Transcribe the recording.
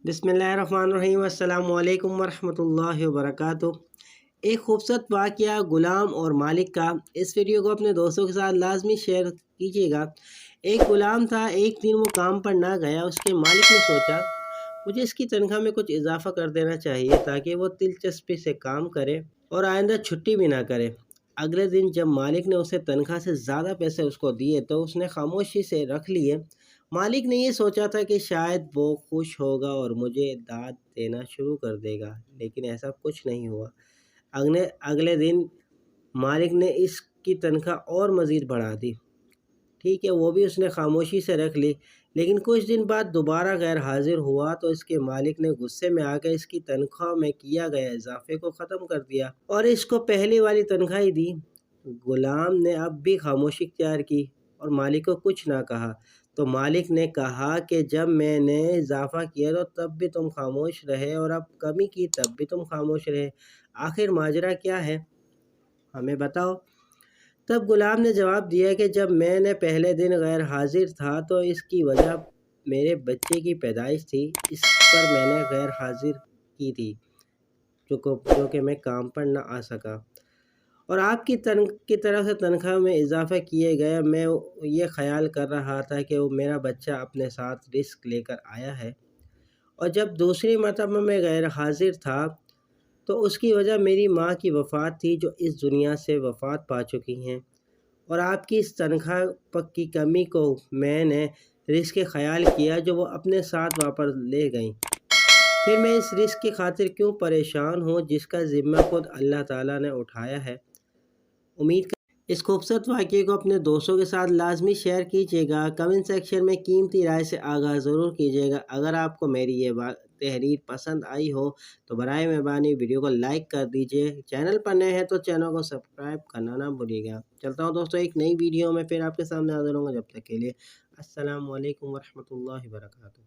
بسم اللہ الرحمن الرحیم۔ السلام علیکم ورحمۃ اللہ وبرکاتہ۔ ایک خوبصورت واقعہ غلام اور مالک کا۔ اس ویڈیو کو اپنے دوستوں کے ساتھ لازمی شیئر کیجیے گا۔ ایک غلام تھا، ایک دن وہ کام پر نہ گیا۔ اس کے مالک نے سوچا مجھے اس کی تنخواہ میں کچھ اضافہ کر دینا چاہیے تاکہ وہ دلچسپی سے کام کرے اور آئندہ چھٹی بھی نہ کرے۔ اگلے دن جب مالک نے اسے تنخواہ سے زیادہ پیسے اس کو دیے تو اس نے خاموشی سے رکھ لیے۔ مالک نے یہ سوچا تھا کہ شاید وہ خوش ہوگا اور مجھے داد دینا شروع کر دے گا، لیکن ایسا کچھ نہیں ہوا۔ اگلے دن مالک نے اس کی تنخواہ اور مزید بڑھا دی۔ ٹھیک ہے، وہ بھی اس نے خاموشی سے رکھ لی، لیکن کچھ دن بعد دوبارہ غیر حاضر ہوا تو اس کے مالک نے غصے میں آ کے اس کی تنخواہ میں کیا گیا اضافے کو ختم کر دیا اور اس کو پہلی والی تنخواہ ہی دی۔ غلام نے اب بھی خاموشی اختیار کی اور مالک کو کچھ نہ کہا، تو مالک نے کہا کہ جب میں نے اضافہ کیا تو تب بھی تم خاموش رہے اور اب کمی کی تب بھی تم خاموش رہے، آخر ماجرا کیا ہے؟ ہمیں بتاؤ۔ تب غلام نے جواب دیا کہ جب میں نے پہلے دن غیر حاضر تھا تو اس کی وجہ میرے بچے کی پیدائش تھی، اس پر میں نے غیر حاضر کی تھی جو کہ میں کام پر نہ آ سکا، اور آپ کی طرف سے تنخواہ میں اضافہ کیے گئے۔ میں یہ خیال کر رہا تھا کہ وہ میرا بچہ اپنے ساتھ رزق لے کر آیا ہے، اور جب دوسری مرتبہ میں غیر حاضر تھا تو اس کی وجہ میری ماں کی وفات تھی جو اس دنیا سے وفات پا چکی ہیں، اور آپ کی اس تنخواہ کی کمی کو میں نے رزق کے خیال کیا جو وہ اپنے ساتھ واپس لے گئیں۔ پھر میں اس رزق کی خاطر کیوں پریشان ہوں جس کا ذمہ خود اللہ تعالیٰ نے اٹھایا ہے۔ امید اس خوبصورت واقعے کو اپنے دوستوں کے ساتھ لازمی شیئر کیجیے گا۔ کمنٹ سیکشن میں قیمتی رائے سے آگاہ ضرور کیجیے گا۔ اگر آپ کو میری یہ تحریر پسند آئی ہو تو برائے مہربانی ویڈیو کو لائک کر دیجیے۔ چینل پر نئے ہیں تو چینل کو سبسکرائب کرنا نہ بھولیے گا۔ چلتا ہوں دوستوں، ایک نئی ویڈیو میں پھر آپ کے سامنے حاضر ہوں گا۔ جب تک کے لیے السلام علیکم ورحمۃ اللہ وبرکاتہ۔